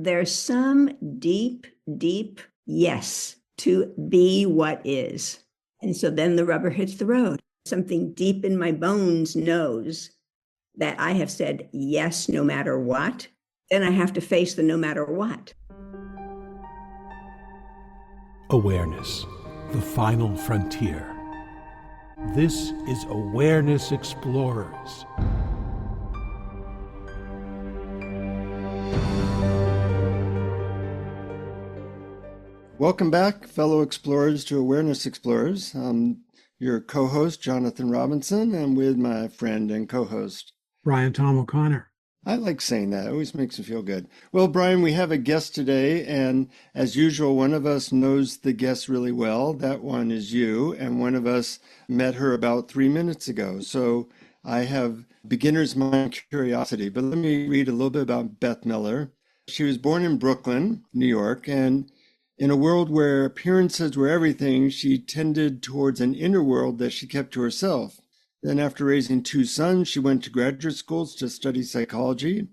There's some deep, deep yes to be what is. And so then the rubber hits the road. Something deep in my bones knows that I have said yes no matter what. Then I have to face the no matter what. Awareness, the final frontier. This is Awareness Explorers. Welcome back, fellow explorers, to Awareness Explorers. I'm your co-host, Jonathan Robinson, and with my friend and co-host, Brian Tom O'Connor. I like saying that. It always makes me feel good. Well, Brian, we have a guest today, and as usual, one of us knows the guest really well. That one is you, and one of us met her about 3 minutes ago. So I have beginner's mind curiosity, but let me read a little bit about Beth Miller. She was born in Brooklyn, New York, and in a world where appearances were everything, she tended towards an inner world that she kept to herself. Then after raising 2 sons, she went to graduate schools to study psychology.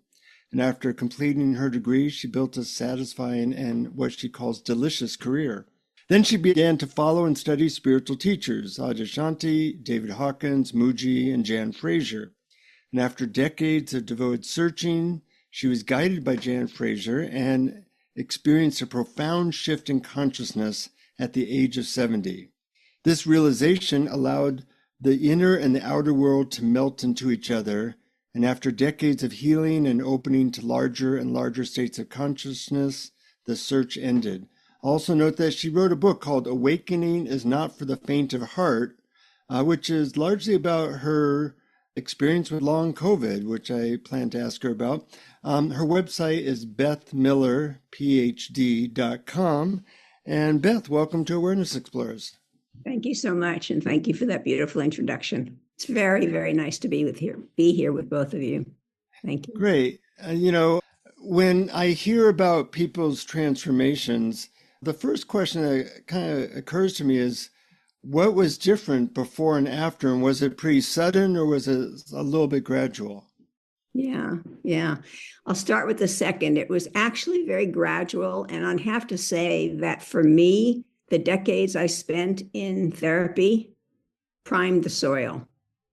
And after completing her degree, she built a satisfying and what she calls delicious career. Then she began to follow and study spiritual teachers, Adyashanti, David Hawkins, Mooji, and Jan Fraser. And after decades of devoted searching, she was guided by Jan Fraser and experienced a profound shift in consciousness at the age of 70. This realization allowed the inner and the outer world to melt into each other, and after decades of healing and opening to larger and larger states of consciousness, the search ended. Also note that she wrote a book called Awakening is Not for the Faint of Heart, which is largely about her experience with long COVID, which I plan to ask her about. Her website is bmillerphd.com. And Beth, welcome to Awareness Explorers. Thank you so much, and thank you for that beautiful introduction. It's very, very nice to be here with both of you. Thank you. Great. When I hear about people's transformations, the first question that kind of occurs to me is, what was different before and after? And was it pretty sudden or was it a little bit gradual? Yeah. I'll start with the second. It was actually very gradual. And I'd have to say that for me, the decades I spent in therapy primed the soil.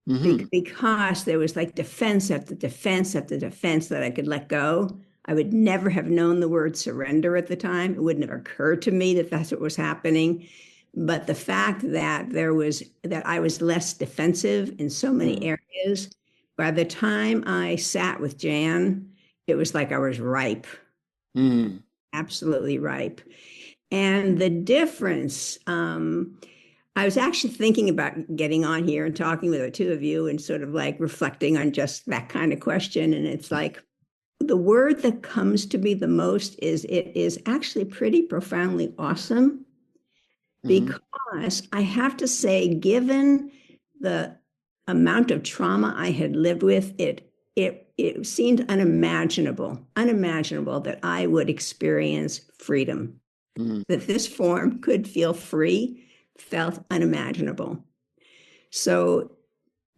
Mm-hmm. Because there was like defense after defense after defense that I could let go. I would never have known the word surrender at the time. It wouldn't have occurred to me that that's what was happening. But the fact that I was less defensive in so many areas, by the time I sat with Jan, it was like I was ripe, absolutely ripe. And the difference, I was actually thinking about getting on here and talking with the two of you and sort of like reflecting on just that kind of question. And it's like, the word that comes to me the most is it is actually pretty profoundly awesome. Because I have to say, given the amount of trauma I had lived with, it seemed unimaginable that I would experience freedom. That this form could feel free, felt unimaginable. So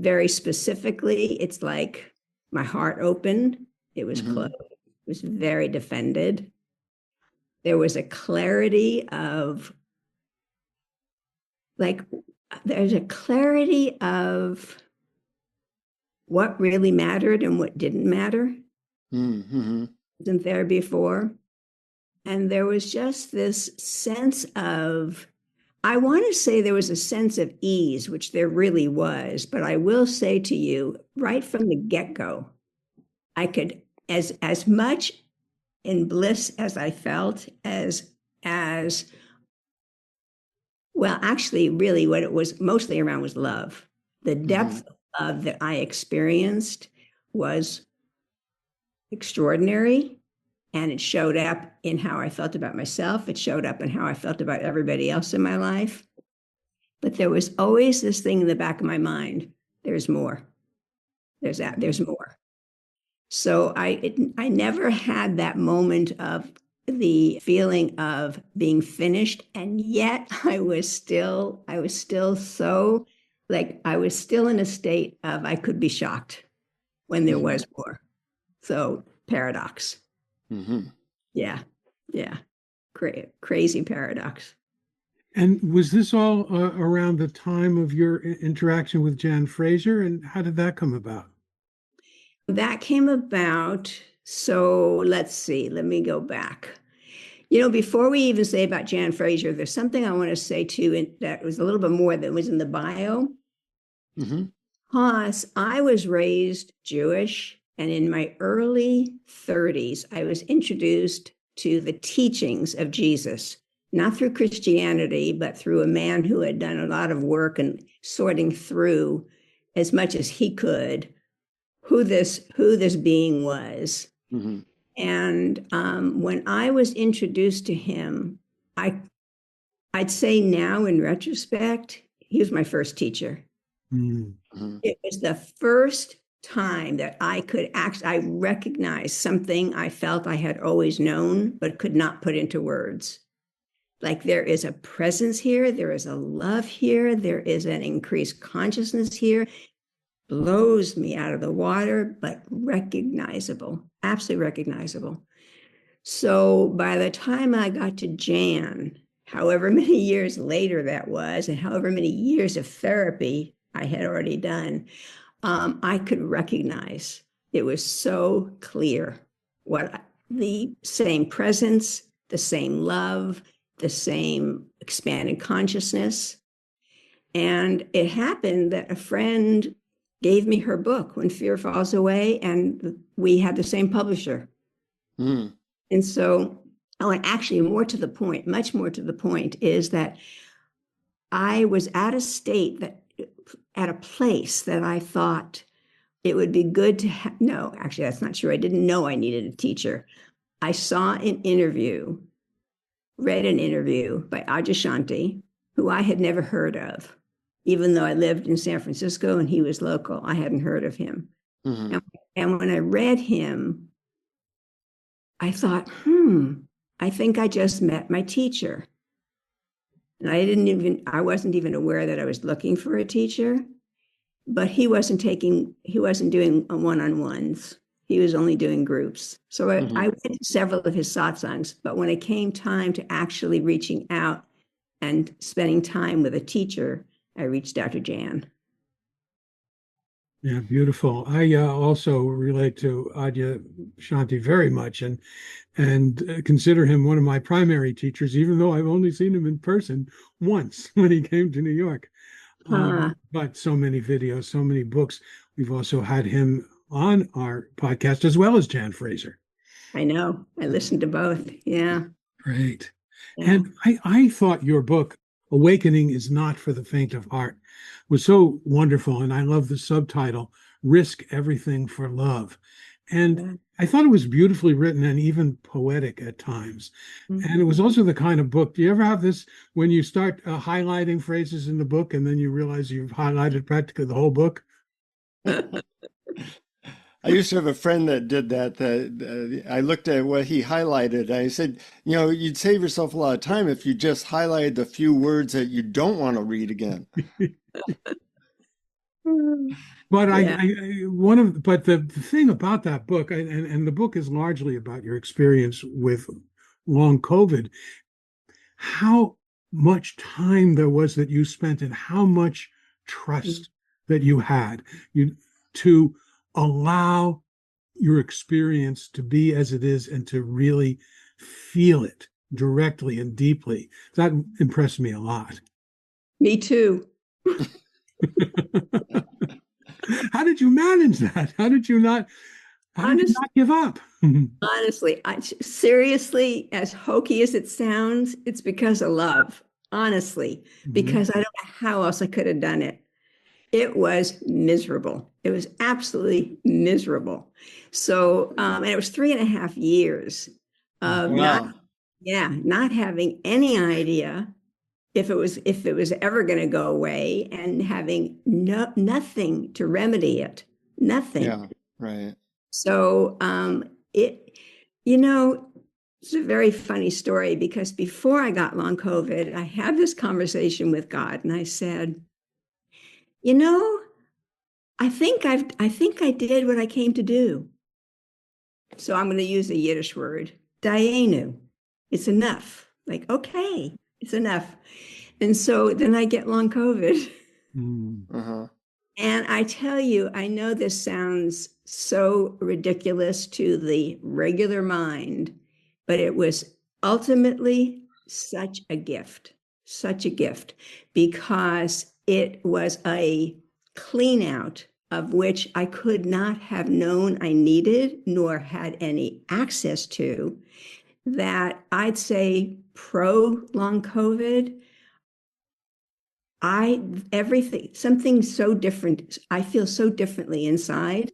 very specifically, it's like my heart opened, it was closed, it was very defended. There was a clarity of there's a clarity of what really mattered and what didn't matter. Wasn't there before. And there was just this sense of, I want to say there was a sense of ease, which there really was. But I will say to you, right from the get-go, I could, as much in bliss as I felt, as well, actually, really what it was mostly around was love. The depth of love that I experienced was extraordinary. And it showed up in how I felt about myself. It showed up in how I felt about everybody else in my life. But there was always this thing in the back of my mind. There's more. There's more. So I never had that moment of the feeling of being finished, and yet I was still so like I was still in a state of I could be shocked when there was more. So paradox. Yeah. Yeah. Crazy paradox. And was this all around the time of your interaction with Jan Fraser? And how did that come about? That came about. So let's see. Let me go back. Before we even say about Jan Fraser, there's something I want to say too that was a little bit more than was in the bio. Mm-hmm. Because I was raised Jewish, and in my early 30s, I was introduced to the teachings of Jesus, not through Christianity, but through a man who had done a lot of work and sorting through as much as he could who this being was. Mm-hmm. And when I was introduced to him, I'd say now in retrospect, he was my first teacher. Mm-hmm. It was the first time that I recognized something I felt I had always known, but could not put into words. Like there is a presence here, there is a love here, there is an increased consciousness here. Blows me out of the water, but recognizable, absolutely recognizable. So by the time I got to Jan, however many years later that was, and however many years of therapy I had already done, I could recognize it was so clear what the same presence, the same love, the same expanded consciousness. And it happened that a friend gave me her book, When Fear Falls Away, and we had the same publisher. Mm-hmm. And so, and actually more to the point, much more to the point, is that I was at a place that I thought it would be good to have. No, actually, that's not true. I didn't know I needed a teacher. I read an interview by Adyashanti, who I had never heard of. Even though I lived in San Francisco and he was local, I hadn't heard of him. Mm-hmm. And when I read him, I thought, I think I just met my teacher. And I wasn't even aware that I was looking for a teacher, but he wasn't doing one-on-ones. He was only doing groups. So Mm-hmm. I went to several of his satsangs, but when it came time to actually reaching out and spending time with a teacher, I reached out to Jan. Yeah, beautiful. I also relate to Adya Shanti very much, and consider him one of my primary teachers, even though I've only seen him in person once when he came to New York. But so many videos, so many books. We've also had him on our podcast as well as Jan Fraser. I know. I listened to both. Yeah. Great. Yeah. And I thought your book, Awakening is Not for the Faint of Heart, was so wonderful. And I love the subtitle, Risk Everything for Love. And Yeah. I thought it was beautifully written and even poetic at times. Mm-hmm. And it was also the kind of book. Do you ever have this when you start highlighting phrases in the book and then you realize you've highlighted practically the whole book? I used to have a friend that did that. I looked at what he highlighted. I said, you'd save yourself a lot of time if you just highlighted the few words that you don't want to read again. But Yeah. the thing about that book, and the book is largely about your experience with long COVID, how much time there was that you spent and how much trust that you had to allow your experience to be as it is and to really feel it directly and deeply. That impressed me a lot. Me too. How did you manage that? How did you not give up? Honestly, seriously, as hokey as it sounds, it's because of love. Honestly, because I don't know how else I could have done it. It was miserable. It was absolutely miserable. So, and it was 3.5 years of Wow. not having any idea if it was ever going to go away, and having nothing to remedy it. Nothing. Yeah, right. So it's a very funny story, because before I got long COVID, I had this conversation with God, and I said, I think I did what I came to do. So I'm going to use a Yiddish word, Dayenu, it's enough. Like, okay, it's enough. And so then I get long COVID. Uh-huh. And I tell you, I know this sounds so ridiculous to the regular mind, but it was ultimately such a gift, because it was a clean out of which I could not have known I needed nor had any access to, that I'd say pro long COVID. Something so different. I feel so differently inside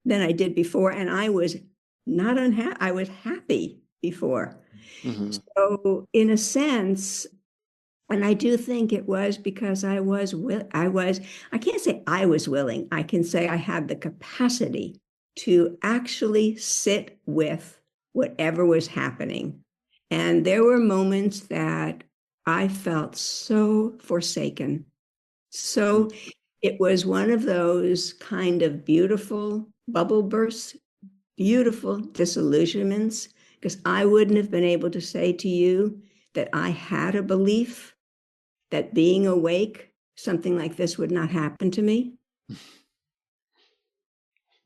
than I did before. And I was not unhappy. I was happy before. Mm-hmm. So in a sense, and I do think it was because I can't say I was willing. I can say I had the capacity to actually sit with whatever was happening. And there were moments that I felt so forsaken. So it was one of those kind of beautiful bubble bursts, beautiful disillusionments, because I wouldn't have been able to say to you that I had a belief that being awake, something like this would not happen to me.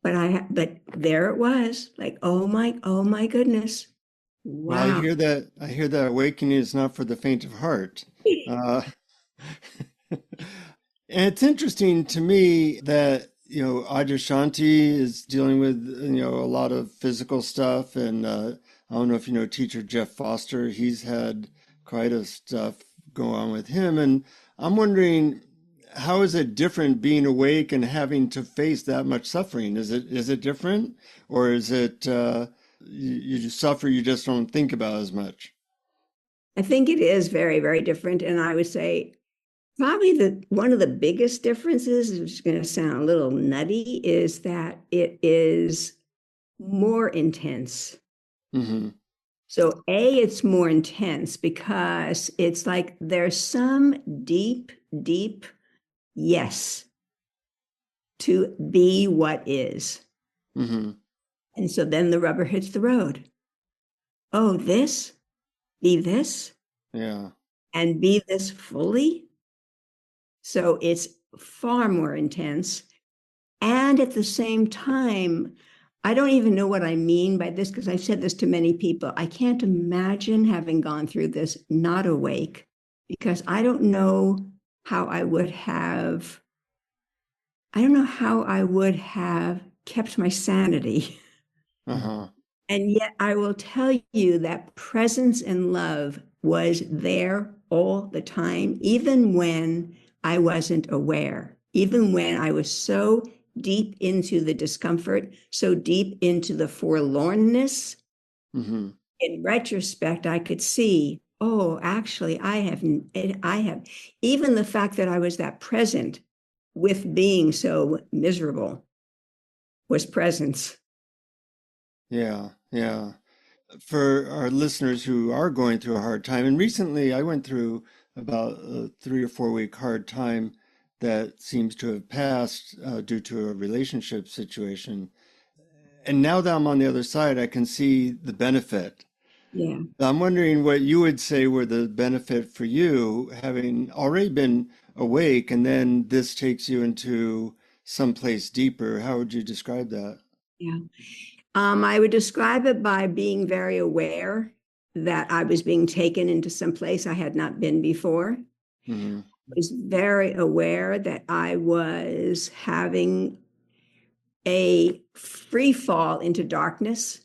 But there it was, like, oh my goodness. Well, I Wow. hear that. I hear that awakening is not for the faint of heart. Uh, and it's interesting to me that, Adyashanti is dealing with, a lot of physical stuff. And I don't know if you know teacher Jeff Foster, he's had quite a stuff go on with him. And I'm wondering, how is it different being awake and having to face that much suffering? Is it different? Or is it you just suffer, you just don't think about as much? I think it is very, very different. And I would say probably one of the biggest differences, which is going to sound a little nutty, is that it is more intense. Mm-hmm. So it's more intense because it's like there's some deep, deep yes to be what is. Mm-hmm. And so then the rubber hits the road. Oh, be this, Yeah. and be this fully. So it's far more intense. And at the same time, I don't even know what I mean by this, because I've said this to many people. I can't imagine having gone through this not awake, because how I would have, I don't know how I would have kept my sanity. Uh-huh. And yet I will tell you that presence and love was there all the time, even when I wasn't aware, even when I was so deep into the discomfort, so deep into the forlornness. Mm-hmm. In retrospect, I could see, oh, actually, I have, even the fact that I was that present with being so miserable was presence. Yeah. Yeah. For our listeners who are going through a hard time, and recently I went through about a 3 or 4 week hard time that seems to have passed due to a relationship situation. And now that I'm on the other side, I can see the benefit. Yeah. I'm wondering what you would say were the benefit for you, having already been awake, and then this takes you into someplace deeper. How would you describe that? Yeah. I would describe it by being very aware that I was being taken into some place I had not been before. Hmm. I was very aware that I was having a free fall into darkness,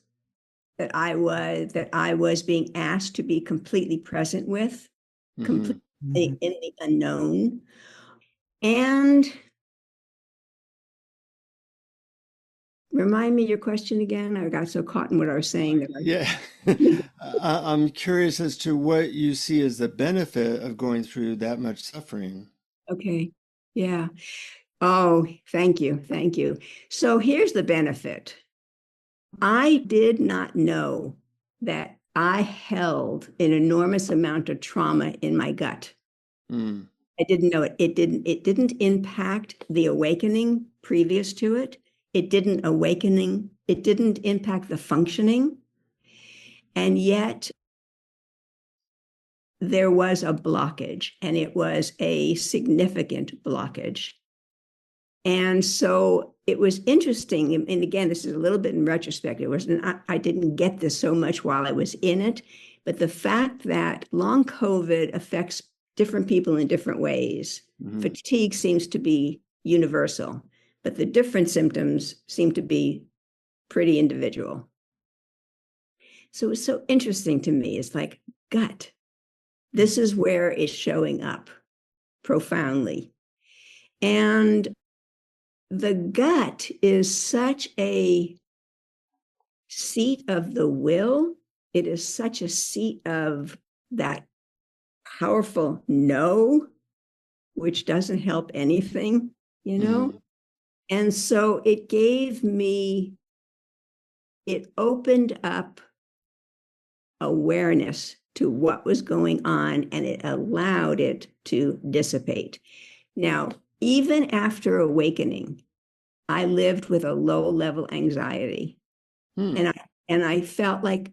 that I was being asked to be completely present with, Hmm. completely in the unknown. And remind me your question again. I got so caught in what I was saying that Yeah. I I'm curious as to what you see as the benefit of going through that much suffering. okay. Yeah. Oh, thank you. Thank you. So here's the benefit. I did not know that I held an enormous amount of trauma in my gut. Mm. I didn't know it. It didn't impact the awakening previous to it. It didn't impact the functioning. And yet there was a blockage, and it was a significant blockage. And so it was interesting. And again, this is a little bit in retrospect. It was not, I didn't get this so much while I was in it, but the fact that long COVID affects different people in different ways. Mm-hmm. Fatigue seems to be universal, but the different symptoms seem to be pretty individual. So it was so interesting to me. It's like gut. This is where it's showing up profoundly. And the gut is such a seat of the will. It is such a seat of that powerful no, which doesn't help anything, you know? Mm-hmm. And so it opened up awareness to what was going on, and it allowed it to dissipate. Now, even after awakening, I lived with a low-level anxiety. And I felt like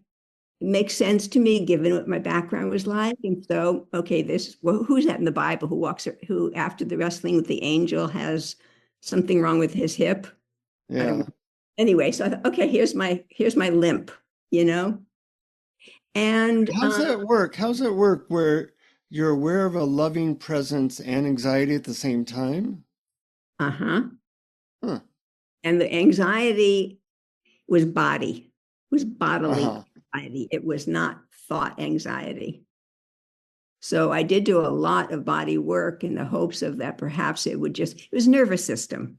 it makes sense to me given what my background was like. And so, okay, who's that in the Bible who after the wrestling with the angel has something wrong with his hip? Yeah. Anyway, so I thought, okay, here's my limp, you know? And how's that work? How's that work where you're aware of a loving presence and anxiety at the same time? Uh-huh. Huh. And the anxiety was bodily anxiety. It was not thought anxiety. So I did do a lot of body work in the hopes of that perhaps it was nervous system.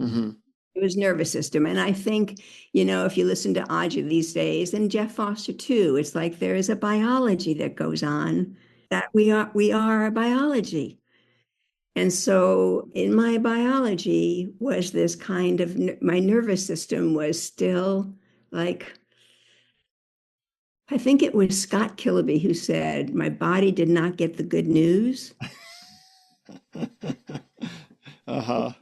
Mm-hmm. It was nervous system. And I think, if you listen to Aja these days, and Jeff Foster too, it's like there is a biology that goes on, that we are a biology. And so in my biology was this kind of, my nervous system was still like, I think it was Scott Killaby who said, my body did not get the good news. Uh-huh.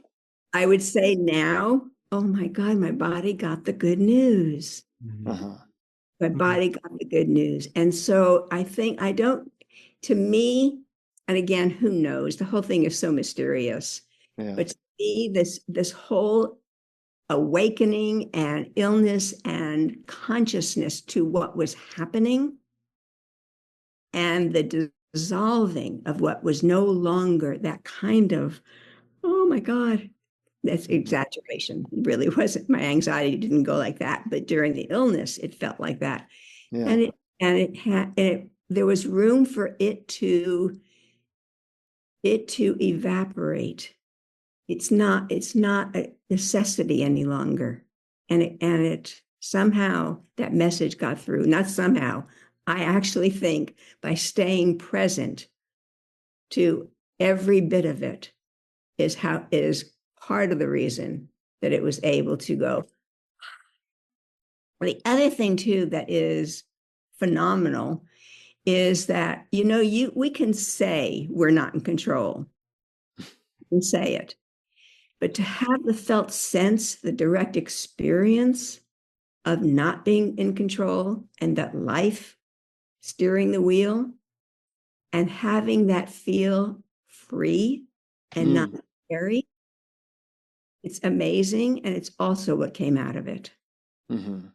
I would say now, oh my God, my body got the good news. Uh-huh. My body got the good news. And so I think to me, and again, who knows? The whole thing is so mysterious. Yeah. But to me, this whole awakening and illness and consciousness to what was happening and the dissolving of what was no longer that kind of, oh my God, that's exaggeration. It really wasn't. My anxiety didn't go like that, but during the illness, it felt like that. Yeah. And there was room for it to evaporate. It's not a necessity any longer. And it somehow that message got through. Not somehow. I actually think by staying present to every bit of it is part of the reason that it was able to go. The other thing too that is phenomenal is that, we can say we're not in control. We can say it. But to have the felt sense, the direct experience of not being in control and that life steering the wheel and having that feel free and not scary, it's amazing. And it's also what came out of it. Mm-hmm.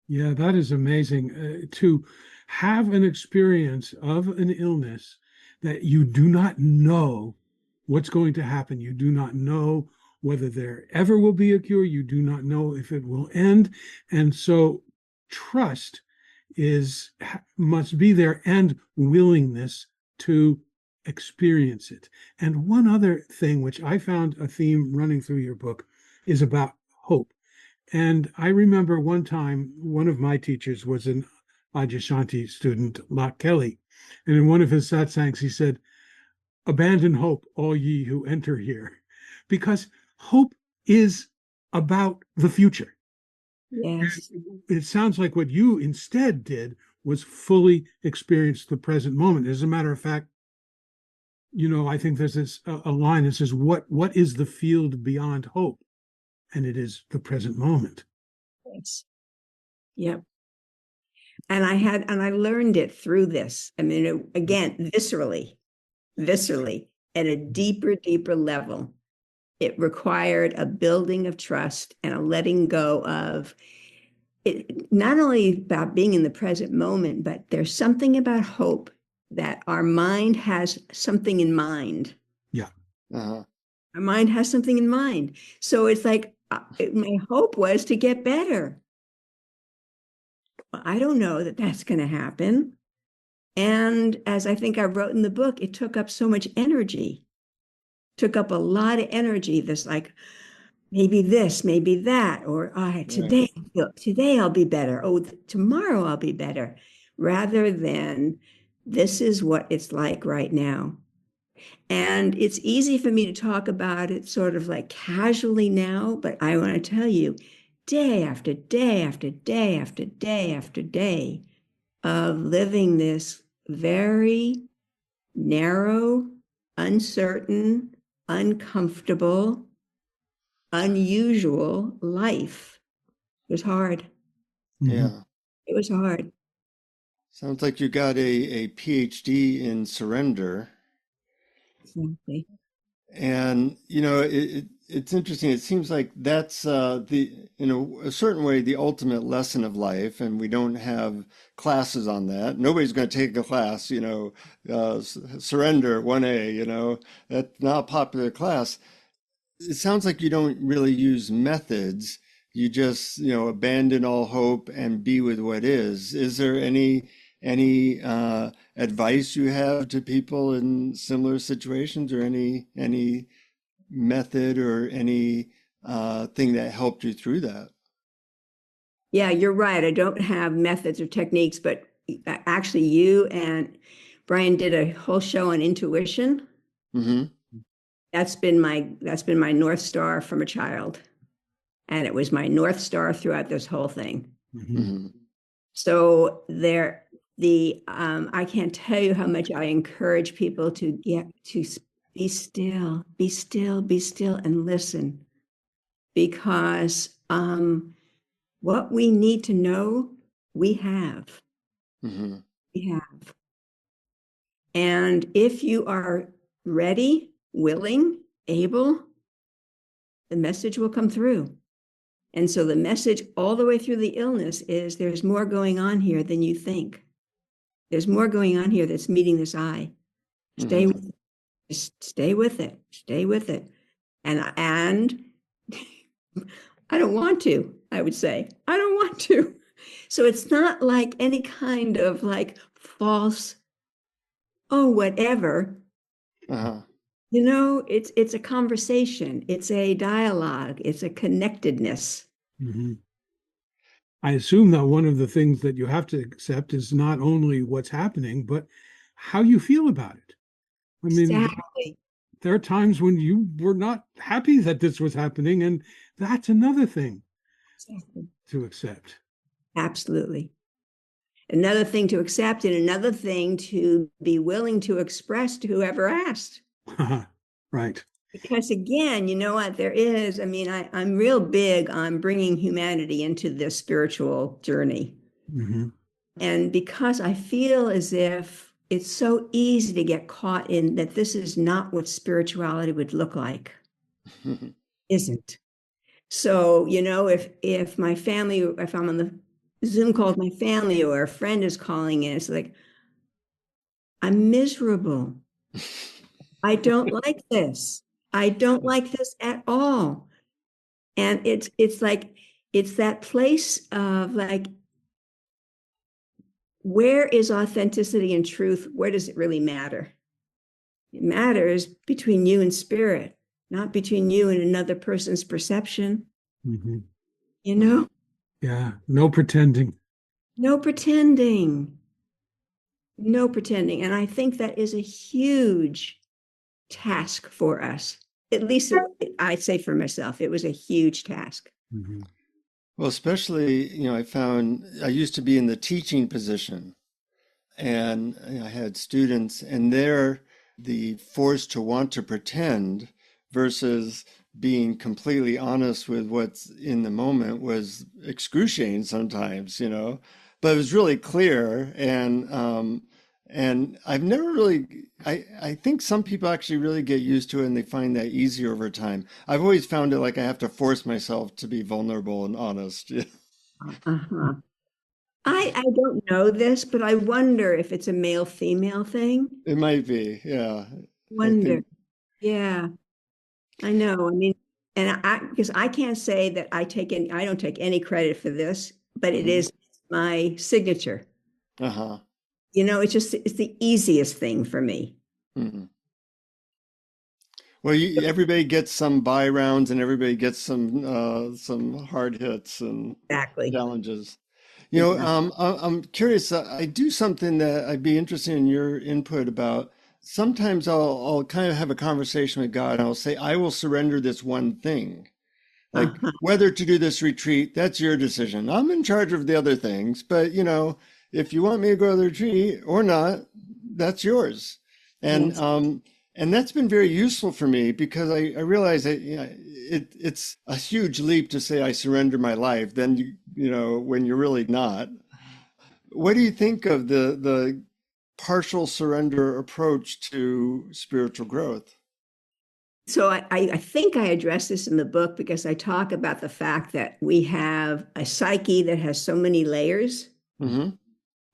Yeah, that is amazing. To have an experience of an illness that you do not know what's going to happen. You do not know whether there ever will be a cure. You do not know if it will end. And so trust must be there, and willingness to experience it. And one other thing, which I found a theme running through your book, is about hope. And I remember one time, one of my teachers was an Adyashanti student, Lot Kelly. And in one of his satsangs, he said, "Abandon hope, all ye who enter here," because hope is about the future. Yes. It sounds like what you instead did was fully experience the present moment. As a matter of fact, I think there's a line that says, what is the field beyond hope? And it is the present moment. Yes. Yep. And I learned it through this. I mean, again, viscerally, at a deeper, deeper level. It required a building of trust and a letting go of it, not only about being in the present moment, but there's something about hope that our mind has something in mind. Yeah. Uh-huh. Our mind has something in mind. So it's like my hope was to get better. Well, I don't know that that's going to happen. And as I think I wrote in the book, it took up so much energy, took up a lot of energy. This like, maybe this, maybe that, or Right. today I'll be better. Oh, tomorrow I'll be better, rather than this is what it's like right now. And it's easy for me to talk about it sort of like casually now, but I want to tell you, day after day after day after day after day of living this very narrow, uncertain, uncomfortable, unusual life. It was hard. Mhm. Yeah. It was hard. Sounds like you got a PhD in surrender. Exactly. And it's interesting. It seems like that's the in a certain way the ultimate lesson of life, and we don't have classes on that. Nobody's going to take a class, surrender 1A. That's not a popular class. It sounds like you don't really use methods. You just, abandon all hope and be with what is. Is there any advice you have to people in similar situations, or any method or any thing that helped you through that? Yeah, you're right. I don't have methods or techniques, but actually, you and Brian did a whole show on intuition. Mm-hmm. That's been my North Star from a child. And it was my North Star throughout this whole thing. Mhm. Mm-hmm. So I can't tell you how much I encourage people to get to be still, be still, be still, and listen, because what we need to know, we have, Mm-hmm. we have. And if you are ready, willing, able, the message will come through. And so the message all the way through the illness is there's more going on here than you think. There's more going on here that's meeting this eye. Stay Mm-hmm. with it. Just stay with it. Stay with it. And I don't want to, I would say. I don't want to. So it's not like any kind of like false, oh, whatever. Uh-huh. It's a conversation, it's a dialogue, it's a connectedness. Mhm. I assume that one of the things that you have to accept is not only what's happening, but how you feel about it. I mean, Exactly. there are times when you were not happy that this was happening, and that's another thing Exactly. to accept. Absolutely. Another thing to accept, and another thing to be willing to express to whoever asked. Right. Because again, you know what there is, I mean, I'm real big on bringing humanity into this spiritual journey. Hmm. And because I feel as if it's so easy to get caught in that this is not what spirituality would look like, isn't. So, if my family, if I'm on the Zoom call with my family or a friend is calling in, it's like, I'm miserable. I don't like this. I don't like this at all. And it's like it's that place of like, where is authenticity and truth? Where does it really matter? It matters between you and spirit, not between you and another person's perception, Hmm. you know? Yeah. No pretending. No pretending. No pretending. And I think that is a huge task for us. At least I'd say for myself, it was a huge task. Hmm. Well, especially, I found I used to be in the teaching position, and I had students, and they're the force to want to pretend versus being completely honest with what's in the moment was excruciating sometimes. but it was really clear. And I've never really, I think some people actually really get used to it and they find that easier over time. I've always found it like I have to force myself to be vulnerable and honest. Uh-huh. I don't know this, but I wonder if it's a male female thing. It might be, yeah. I Wonder. think. Yeah, I know. I mean, and because I can't say that I don't take any credit for this, but it Mhm. is my signature. Uh-huh. It's the easiest thing for me. Mhm. Well, everybody gets some buy rounds and everybody gets some hard hits and Exactly. challenges. Exactly. I'm curious. I do something that I'd be interested in your input about. Sometimes I'll kind of have a conversation with God and I'll say, I will surrender this one thing. Like Uh-huh. whether to do this retreat, that's your decision. I'm in charge of the other things, but if you want me to go to the retreat or not, that's yours. And Yes. um, and that's been very useful for me because I realize that it's a huge leap to say I surrender my life. Then when you're really not. What do you think of the partial surrender approach to spiritual growth? So I think I address this in the book because I talk about the fact that we have a psyche that has so many layers, Mm-hmm.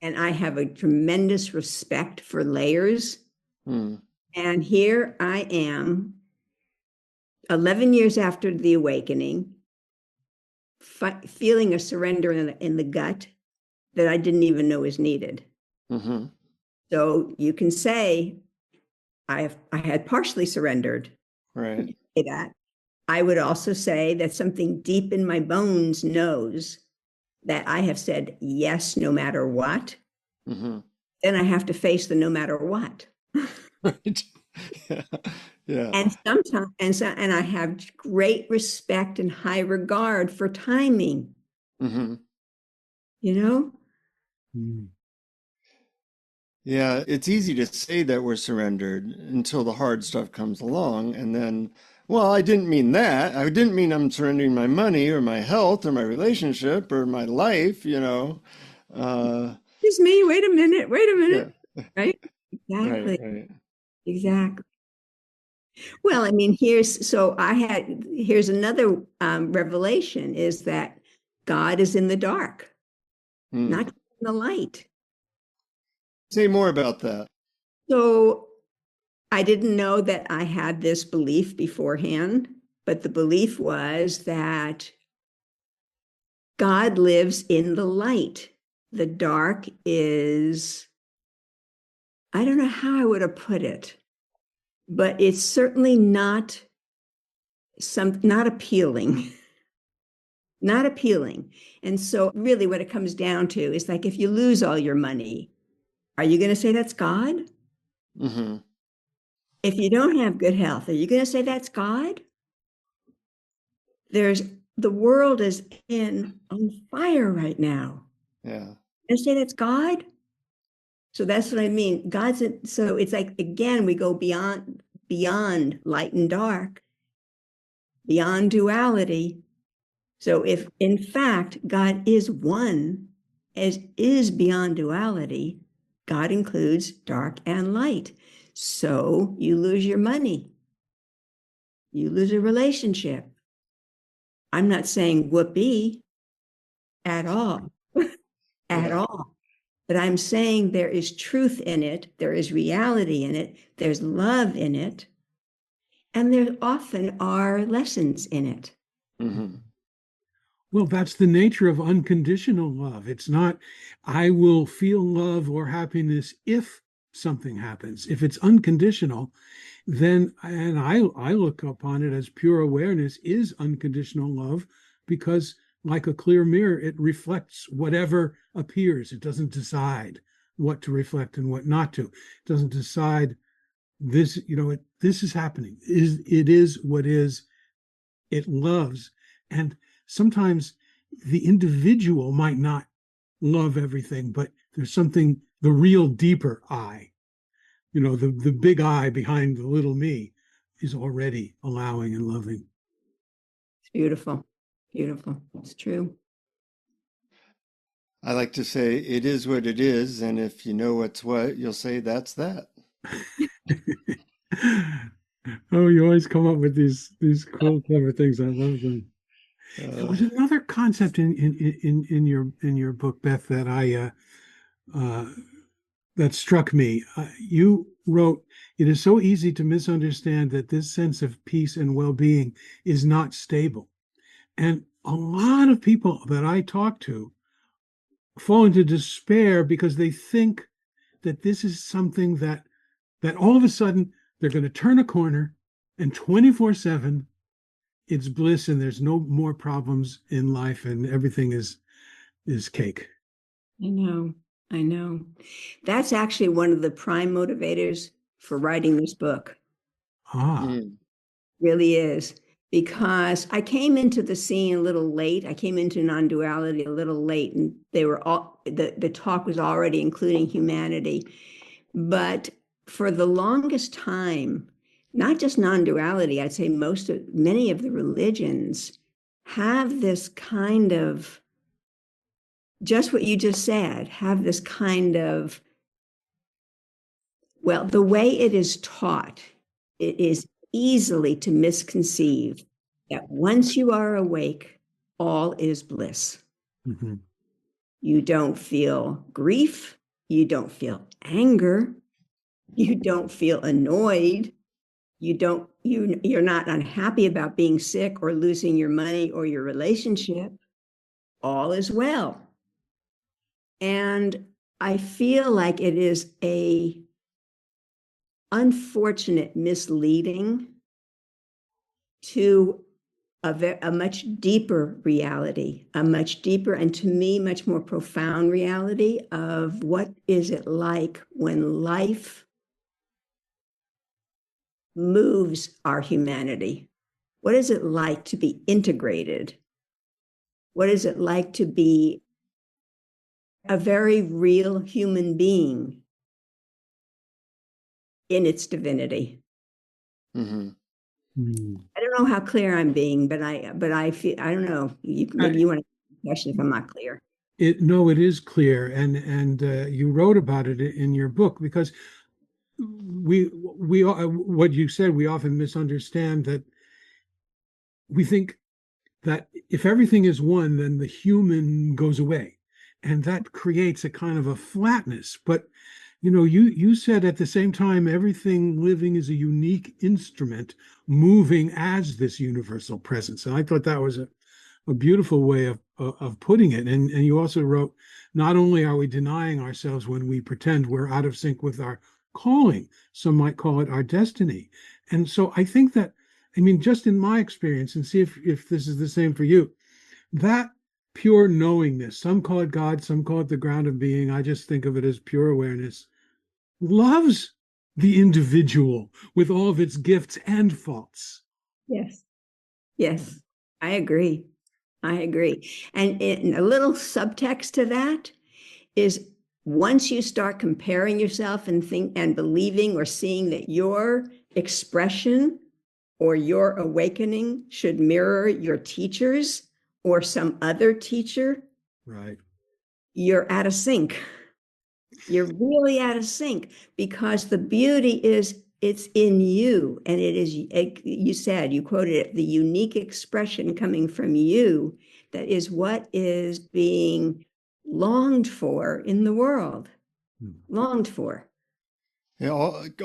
and I have a tremendous respect for layers. Mm. And here I am, 11 years after the awakening, feeling a surrender in the gut that I didn't even know was needed. Mm-hmm. So you can say I had partially surrendered. Right. Say that. I would also say that something deep in my bones knows that I have said yes no matter what. Mm-hmm. Then I have to face the no matter what. Right. Yeah. Yeah. And sometimes, and I have great respect and high regard for timing, Mm-hmm. you know? Mm. Yeah, it's easy to say that we're surrendered until the hard stuff comes along. And then, well, I didn't mean that. I didn't mean I'm surrendering my money or my health or my relationship or my life. Uh, Excuse me, wait a yeah, minute. Right? right, Exactly. right. Exactly. Well, I mean, here's another revelation is that God is in the dark, Hmm. not in the light. Say more about that. So I didn't know that I had this belief beforehand, but the belief was that God lives in the light. The dark is, I don't know how I would have put it, but it's certainly not appealing. Not appealing. And so really what it comes down to is like if you lose all your money, are you going to say that's God? Mm-hmm. If you don't have good health, are you going to say that's God? There's the world is on fire right now. Yeah. And say that's God. So that's what I mean. So it's like again, we go beyond light and dark, beyond duality. So if in fact God is one, as is beyond duality, God includes dark and light. So you lose your money, you lose a relationship. I'm not saying whoopee at all, at Yeah. all. But I'm saying there is truth in it, there is reality in it, there's love in it, and there often are lessons in it. Mm-hmm. Well, that's the nature of unconditional love. It's not, I will feel love or happiness if something happens. If it's unconditional, then, and I look upon it as pure awareness is unconditional love because, like a clear mirror, it reflects whatever appears. It doesn't decide what to reflect and what not to. It doesn't decide this, this is happening. It is what is, it loves. And sometimes the individual might not love everything, but there's something, the real deeper I, the big I behind the little me is already allowing and loving. It's beautiful, beautiful. It's true. I like to say it is what it is, and if you know what's what, you'll say that's that. Oh, you always come up with these cool, clever things. I love them. There Uh, was another concept in your book, Beth, that I uh, that struck me. You wrote, "It is so easy to misunderstand that this sense of peace and well-being is not stable." And a lot of people that I talk to fall into despair because they think that this is something that all of a sudden they're going to turn a corner and 24/7 it's bliss and there's no more problems in life and everything is cake. I know. I know. That's actually one of the prime motivators for writing this book. Ah. mm, Really is. Because I came into the scene a little late. I came into non-duality a little late, and they were all the talk was already including humanity. But for the longest time, not just non-duality, I'd say many of the religions have this kind of just what you just said, have this kind of, well, the way it is taught, it is easily to misconceive that once you are awake, all is bliss. Mm-hmm. You don't feel grief. You don't feel anger. You don't feel annoyed. You're not unhappy about being sick or losing your money or your relationship. All is well. And I feel like it is a unfortunate misleading to a much deeper reality, a much deeper and to me much more profound reality of what is it like when life moves our humanity. What is it like to be integrated? What is it like to be a very real human being in its divinity? mhm. Mm. I don't know how clear I'm being, but I feel I don't know. Maybe you want to question if I'm not clear. No, it is clear, and you wrote about it in your book because we what you said we often misunderstand that we think that if everything is one, then the human goes away, and that creates a kind of a flatness. But you said at the same time everything living is a unique instrument moving as this universal presence, and I thought that was a beautiful way of putting it. And you also wrote, not only are we denying ourselves when we pretend we're out of sync with our calling, some might call it our destiny. And so I think that, I mean, just in my experience, and see if this is the same for you, that pure knowingness, some call it God, some call it the ground of being. I just think of it as pure awareness, loves the individual with all of its gifts and faults. Yes. Yes, I agree. I agree. And a little subtext to that is once you start comparing yourself and think and believing or seeing that your expression or your awakening should mirror your teacher's or some other teacher, Right. you're out of sync. You're really out of sync because the beauty is it's in you. And it is, you said, you quoted it, the unique expression coming from you that is what is being longed for in the world, Hmm. longed for. Yeah,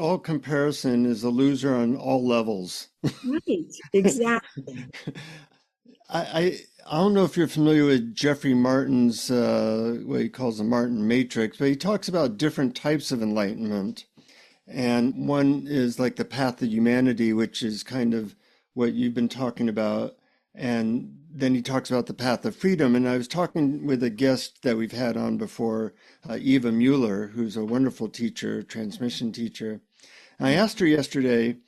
all comparison is a loser on all levels. Right, exactly. I I don't know if you're familiar with Jeffrey Martin's what he calls the Martin Matrix, but he talks about different types of enlightenment. And one is like the path of humanity, which is kind of what you've been talking about. And then he talks about the path of freedom. And I was talking with a guest that we've had on before, Eva Mueller, who's a wonderful teacher, transmission teacher. And I asked her yesterday,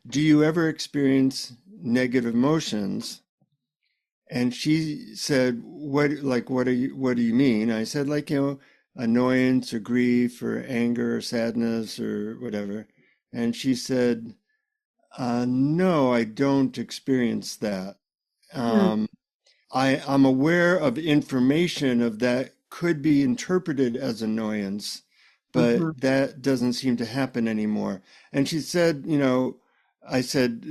do you ever experience negative emotions? And she said, what do you mean? I said, like, annoyance or grief or anger or sadness or whatever. And she said, no, I don't experience that. Yeah. I'm aware of information of that could be interpreted as annoyance, but Uh-huh. that doesn't seem to happen anymore. And she said, I said,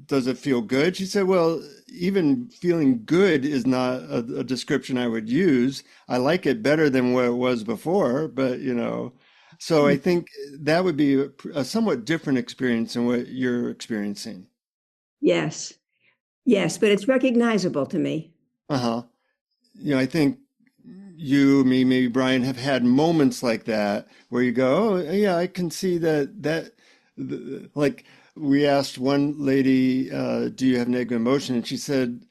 does it feel good? She said, well, even feeling good is not a description I would use. I like it better than what it was before, but so I think that would be a somewhat different experience than what you're experiencing. Yes. Yes, but it's recognizable to me. Uh-huh. I think you, me, maybe Brian have had moments like that where you go, oh, yeah, I can see like we asked one lady, do you have negative emotion? And she said,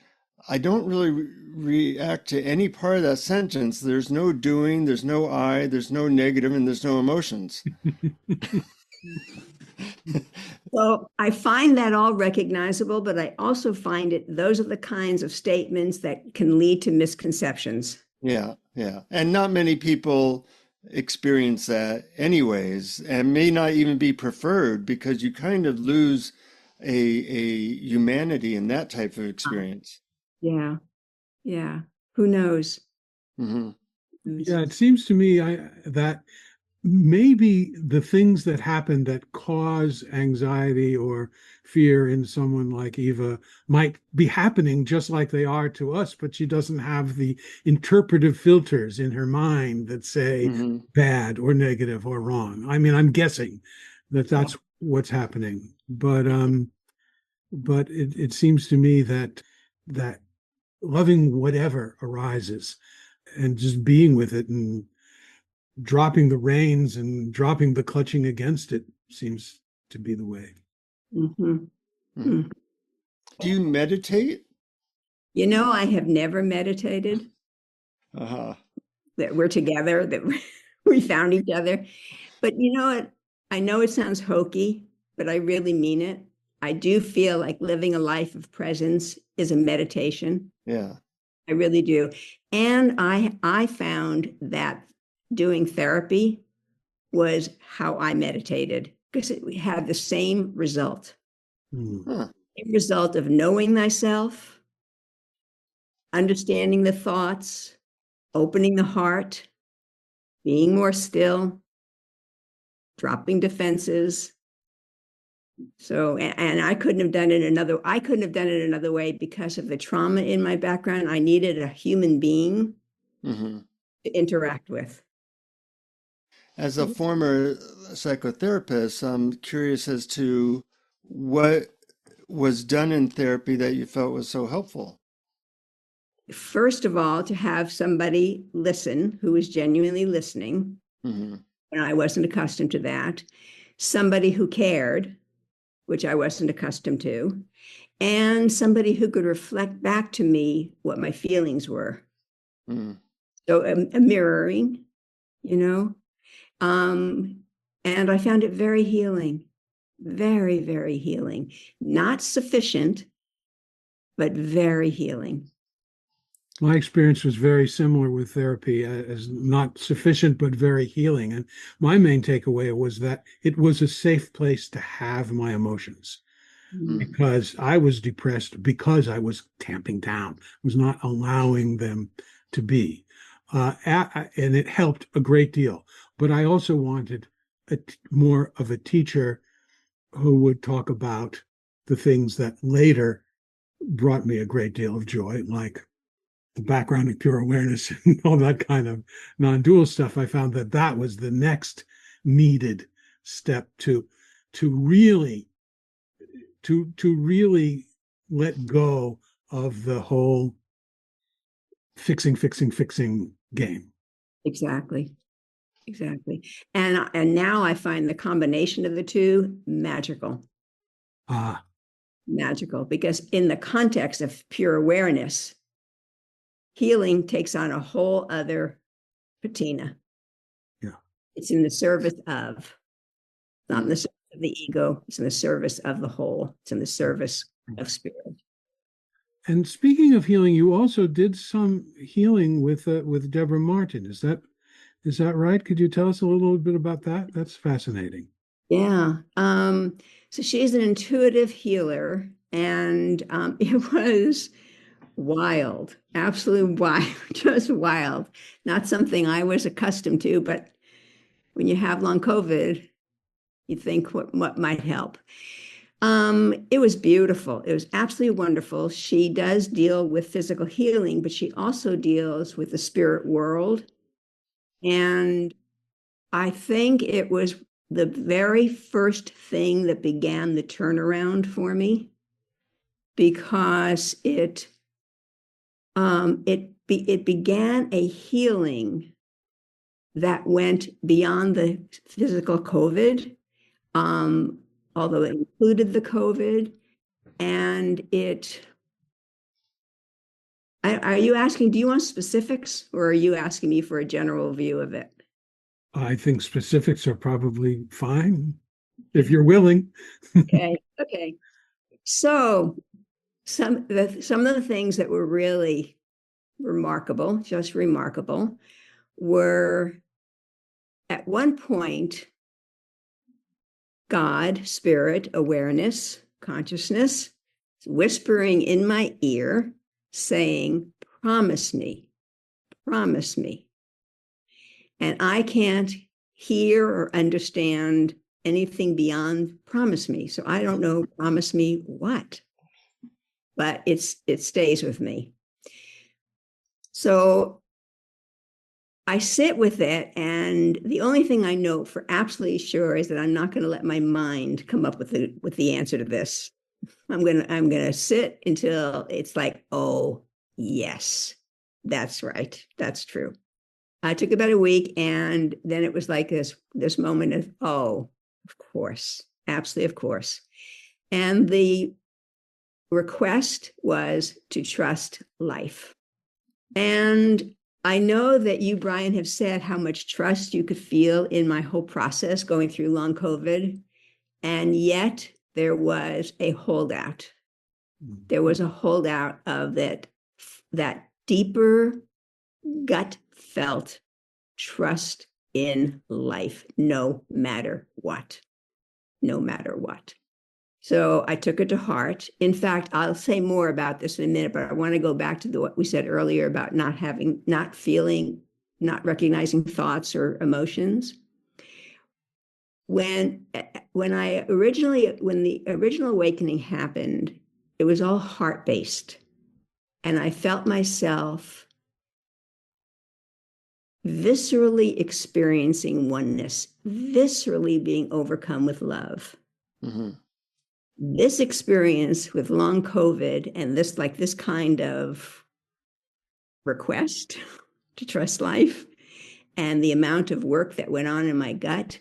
I don't really react to any part of that sentence. There's no doing, there's no I, there's no negative, and there's no emotions. So I find that all recognizable, but I also find those are the kinds of statements that can lead to misconceptions. Yeah, yeah. And not many people experience that anyways, and may not even be preferred because you kind of lose a humanity in that type of experience. Yeah, yeah. Who knows? Hmm. Yeah, it seems to me that maybe the things that happen that cause anxiety or fear in someone like Eva might be happening just like they are to us, but she doesn't have the interpretive filters in her mind that say Hmm. bad or negative or wrong. I mean, I'm guessing that Yeah. that's what's happening, but it seems to me that loving whatever arises and just being with it and dropping the reins and dropping the clutching against it seems to be the way. Hmm. Hmm. Do you meditate? I have never meditated, Uh-huh. that we're together, that we found each other. But you know what? I know it sounds hokey, but I really mean it. I do feel like living a life of presence is a meditation. Yeah. I really do. And I found that doing therapy was how I meditated because it had the same result. Hmm. Huh. A result of knowing thyself, understanding the thoughts, opening the heart, being more still, dropping defenses. So, and I couldn't have done it another way because of the trauma in my background. I needed a human being Hmm. to interact with. As a former psychotherapist, I'm curious as to what was done in therapy that you felt was so helpful. First of all, to have somebody listen who was genuinely listening, Hmm. and I wasn't accustomed to that. Somebody who cared, which I wasn't accustomed to, and somebody who could reflect back to me what my feelings were. Hmm. So a mirroring, you know. Um, and I found it very healing, very, very healing. Not sufficient, but very healing. My experience was very similar with therapy, as not sufficient but very healing. And my main takeaway was that it was a safe place to have my emotions Mm. because I was depressed because I was tamping down, was not allowing them to be. And it helped a great deal. But I also wanted more of a teacher who would talk about the things that later brought me a great deal of joy, like the background of pure awareness and all that kind of non-dual stuff. I found that that was the next needed step to really to really let go of the whole fixing game. Exactly. Exactly. And now I find the combination of the two magical. Ah, Magical because in the context of pure awareness, healing takes on a whole other patina. yeah. It's in the service of, not in Hmm. the service of the ego, it's in the service of the whole, it's in the service of spirit. And speaking of healing, you also did some healing with Deborah Martin. Is that right? Could you tell us a little bit about that? That's fascinating. Yeah. So she's an intuitive healer, and it was wild, absolute wild, just wild. Not something I was accustomed to, but when you have long COVID, you think what might help. It was beautiful. It was absolutely wonderful. She does deal with physical healing, but she also deals with the spirit world. And I think it was the very first thing that began the turnaround for me because it began a healing that went beyond the physical COVID, although it included the COVID. And are you asking, do you want specifics or are you asking me for a general view of it? I think specifics are probably fine if you're willing. Okay. Okay. So some of the things that were really remarkable, just remarkable, were at one point, God, spirit, awareness, consciousness, whispering in my ear, saying, promise me, promise me. And I can't hear or understand anything beyond promise me. So I don't know, promise me what, but it stays with me. So I sit with it, and the only thing I know for absolutely sure is that I'm not going to let my mind come up with the answer to this. I'm gonna sit until it's like, oh yes, that's right, that's true. I took about a week, and then it was like this moment of, oh, of course, absolutely, of course. And the request was to trust life. And I know that you, Brian, have said how much trust you could feel in my whole process going through long COVID. And yet there was a holdout. There was a holdout of that deeper gut felt trust in life, no matter what, no matter what. So I took it to heart. In fact, I'll say more about this in a minute, but I want to go back to what we said earlier about not feeling, not recognizing thoughts or emotions. When the original awakening happened, it was all heart-based. And I felt myself viscerally experiencing oneness, viscerally being overcome with love. Mm-hmm. This experience with long COVID and this kind of request to trust life and the amount of work that went on in my gut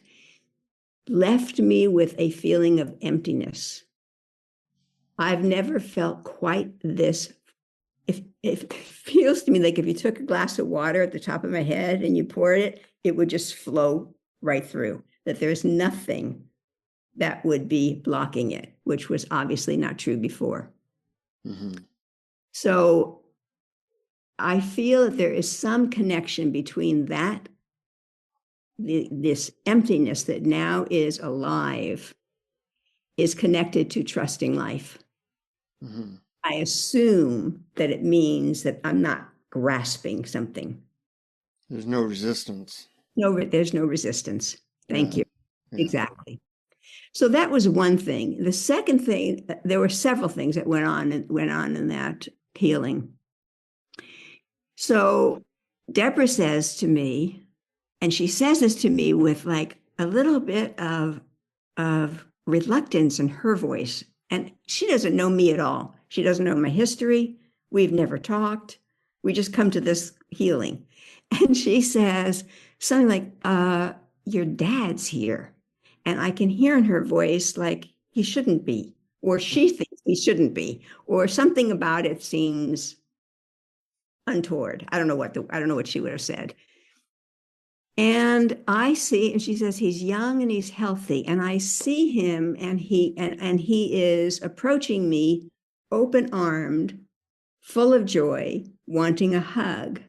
left me with a feeling of emptiness. I've never felt quite this. It feels to me like if you took a glass of water at the top of my head and you poured it, it would just flow right through, that there's nothing that would be blocking it, which was obviously not true before. Mm-hmm. So I feel that there is some connection between that, this emptiness that now is alive, is connected to trusting life. Mm-hmm. I assume that it means that I'm not grasping something. There's no resistance. No, there's no resistance. Thank you. Yeah. Exactly. So that was one thing. The second thing, there were several things that went on in that healing. So Deborah says to me, and she says this to me with like a little bit of reluctance in her voice. And she doesn't know me at all. She doesn't know my history. We've never talked. We just come to this healing. And she says something like, your dad's here. And I can hear in her voice like he shouldn't be, or she thinks he shouldn't be, or something about it seems untoward. I don't know what she would have said. And I see, and she says he's young and he's healthy, and I see him, and he is approaching me, open-armed, full of joy, wanting a hug.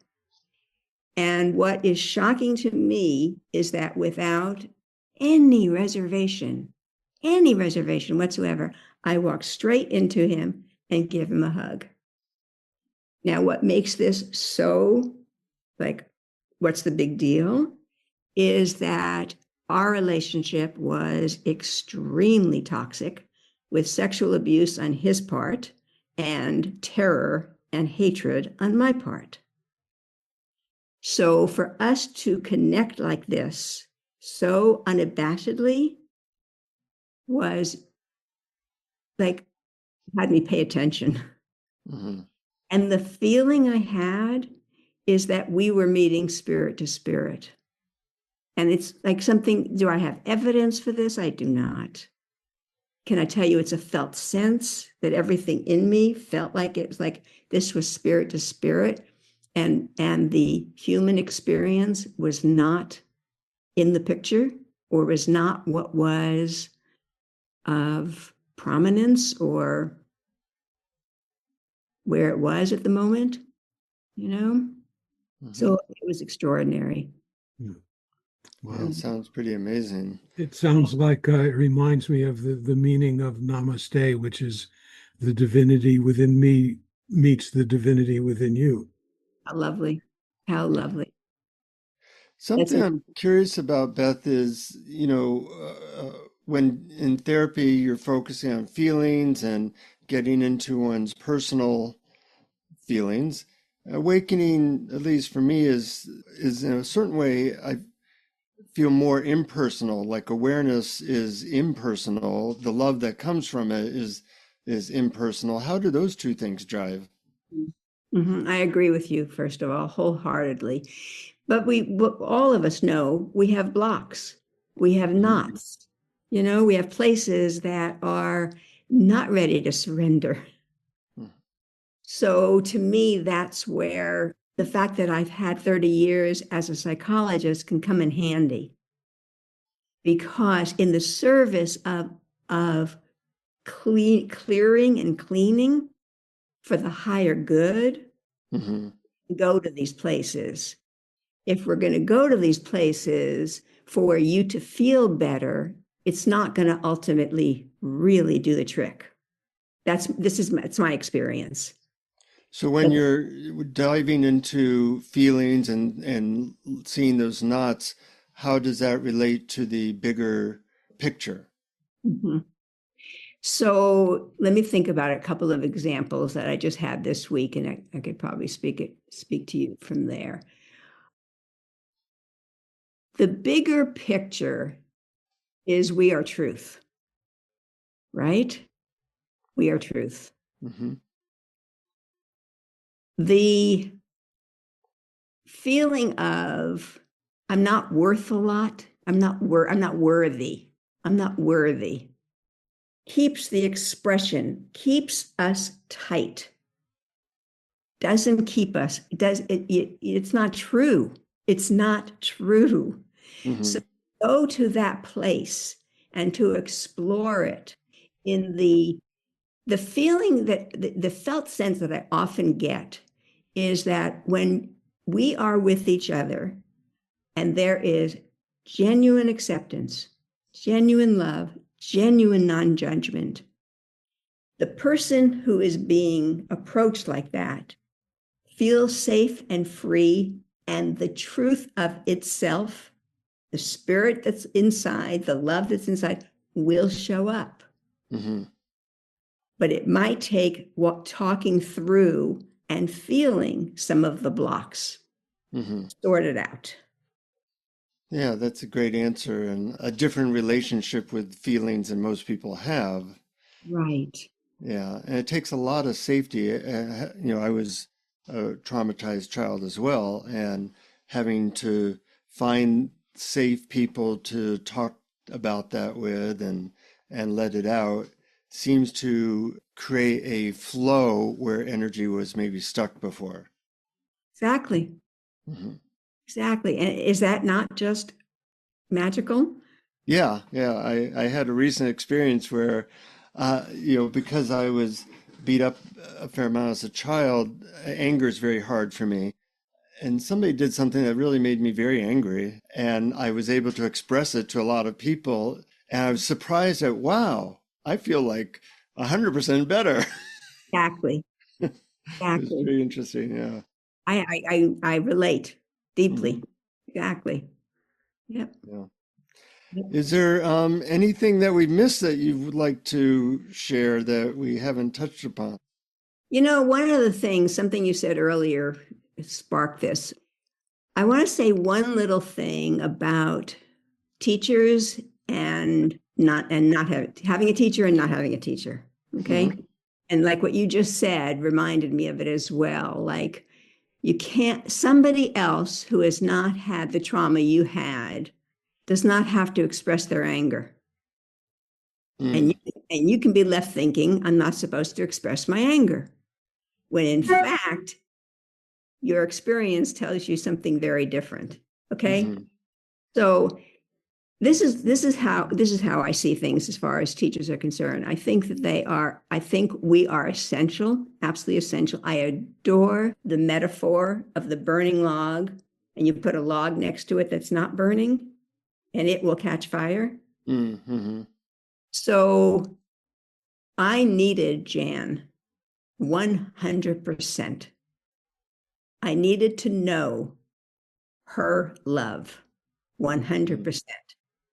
And what is shocking to me is that without any reservation whatsoever, I walk straight into him and give him a hug. Now, what makes this so, like, what's the big deal is that our relationship was extremely toxic with sexual abuse on his part and terror and hatred on my part. So for us to connect like this so unabashedly was like, had me pay attention. Mm-hmm. And the feeling I had is that we were meeting spirit to spirit. And it's like something, do I have evidence for this? I do not. Can I tell you it's a felt sense that everything in me felt like it was like this was spirit to spirit, and the human experience was not in the picture, or was not what was of prominence or where it was at the moment, you know? Mm-hmm. So it was extraordinary. Yeah. Yeah, Wow. it sounds pretty amazing. It sounds like it reminds me of the meaning of namaste, which is the divinity within me meets the divinity within you. How lovely. How lovely. That's Something a, I'm curious about, Beth, is, when in therapy you're focusing on feelings and getting into one's personal feelings, awakening, at least for me, is in a certain way, I feel more impersonal, like awareness is impersonal. The love that comes from it is impersonal. How do those two things drive? Mhm. I agree with you, first of all, wholeheartedly. But all of us know we have blocks, we have Mhm. knots, we have places that are not ready to surrender. So to me, that's where the fact that I've had 30 years as a psychologist can come in handy, because in the service of clearing and cleaning for the higher good, Mm-hmm. go to these places. If we're going to go to these places for you to feel better, it's not going to ultimately really do the trick. It's my experience. So when you're diving into feelings and seeing those knots, how does that relate to the bigger picture? Mhm. So let me think about a couple of examples that I just had this week, and I could probably speak to you from there. The bigger picture is we are truth, right? We are truth. Mm-hmm. The feeling of I'm not worth a lot, I'm not worthy, I'm not worthy, keeps the expression, keeps us tight, doesn't keep us, it's not true. It's not true. Mm-hmm. So go to that place and to explore it in the feeling that the felt sense that I often get is that when we are with each other and there is genuine acceptance, genuine love, genuine non-judgment, the person who is being approached like that feels safe and free, and the truth of itself, the spirit that's inside, the love that's inside, will show up. Mm-hmm. But it might take talking through and feeling some of the blocks Mm-hmm. sorted out. Yeah, that's a great answer and a different relationship with feelings than most people have. Right. Yeah, and it takes a lot of safety. I was a traumatized child as well, and having to find safe people to talk about that with and let it out seems to create a flow where energy was maybe stuck before. Exactly. Mhm. Exactly. And is that not just magical? Yeah, yeah. I had a recent experience where, because I was beat up a fair amount as a child, anger is very hard for me. And somebody did something that really made me very angry. And I was able to express it to a lot of people. And I was surprised at, wow, I feel like 100% better. Exactly. It's Exactly. very interesting. Yeah. I relate Mhm. deeply. Exactly. Yep. Yeah. Yep. Is there anything that we missed that you would like to share that we haven't touched upon? One of the things, something you said earlier sparked this. I want to say one little thing about teachers and not having a teacher and not having a teacher. Okay. Hmm. And like what you just said reminded me of it as well. Like you can't, somebody else who has not had the trauma you had does not have to express their anger. And Mm. you can be left thinking, I'm not supposed to express my anger. When in fact, your experience tells you something very different. Okay. Hmm. So this is how I see things as far as teachers are concerned. I think we are essential, absolutely essential. I adore the metaphor of the burning log, and you put a log next to it that's not burning, and it will catch fire. Hmm. So I needed Jan 100%. I needed to know her love 100%.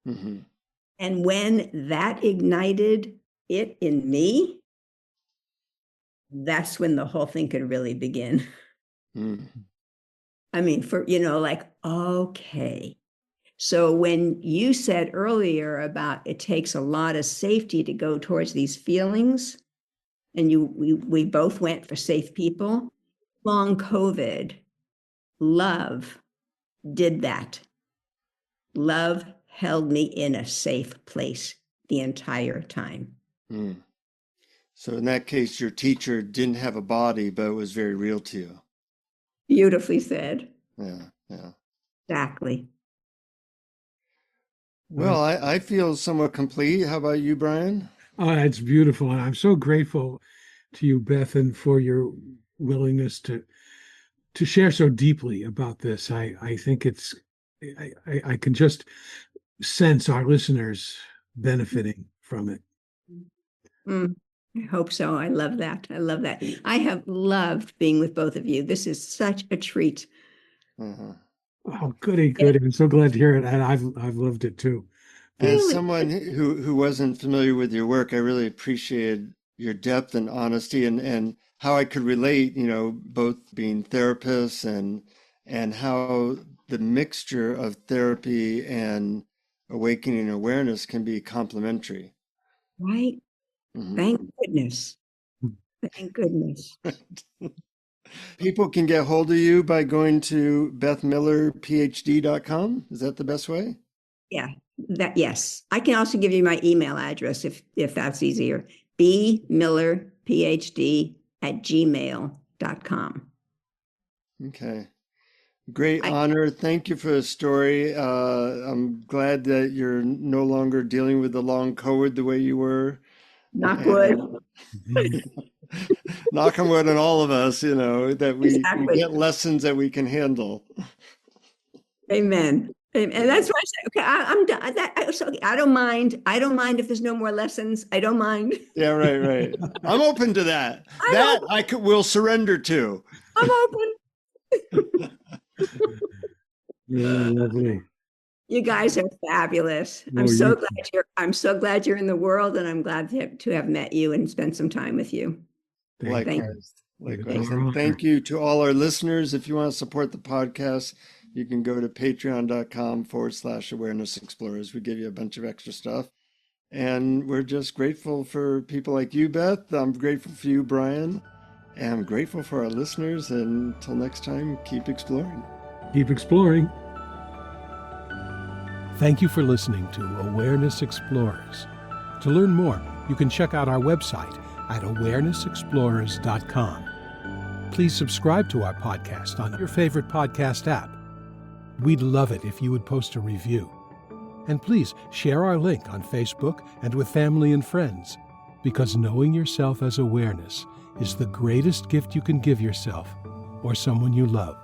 Hmm. And when that ignited it in me, that's when the whole thing could really begin. Hmm. I mean, like, okay. So when you said earlier about it takes a lot of safety to go towards these feelings, and we both went for safe people, long COVID, love did that. Love held me in a safe place the entire time. Mm. So in that case, your teacher didn't have a body, but it was very real to you. Beautifully said. Yeah, yeah. Exactly. Well, I feel somewhat complete. How about you, Brian? Oh, that's beautiful. And I'm so grateful to you, Beth, and for your willingness to share so deeply about this. I think I can just sense our listeners benefiting from it. Mm, I hope so. I love that. I love that. I have loved being with both of you. This is such a treat. Uh-huh. Oh, goody, Yeah, goody. I'm so glad to hear it. And I've loved it too. As really. someone who wasn't familiar with your work, I really appreciated your depth and honesty and how I could relate, both being therapists and how the mixture of therapy and awakening awareness can be complementary. Right? Hmm. Thank goodness. Thank goodness. People can get hold of you by going to bethmillerphd.com. Is that the best way? Yeah, yes. I can also give you my email address if that's easier. bmillerphd@gmail.com. Okay. Great I honor. Thank you for the story. I'm glad that you're no longer dealing with the long COVID the way you were. knock wood. And knock on wood on all of us, that we Exactly. get lessons that we can handle. Amen. And Yeah. that's why I said, okay, I'm done. I don't mind. I don't mind if there's no more lessons. I don't mind. Yeah, right, right. I'm open to that. I'm That open. I could will surrender to. I'm open. Yeah, lovely. You guys are fabulous. Oh, you I'm so glad you're in the world, and I'm glad to have met you and spent some time with you. thank Thank you. Likewise. It's Likewise. thank our And honor. thank you to all our listeners. If you want to support the podcast, you can go to patreon.com/awareness explorers. We give you a bunch of extra stuff. And we're just grateful for people like you, Beth. I'm grateful for you, Brian. And I'm grateful for our listeners. And until next time, keep exploring. Keep exploring. Thank you for listening to Awareness Explorers. To learn more, you can check out our website at awarenessexplorers.com. Please subscribe to our podcast on your favorite podcast app. We'd love it if you would post a review. And please share our link on Facebook and with family and friends, because knowing yourself as awareness is the greatest gift you can give yourself or someone you love.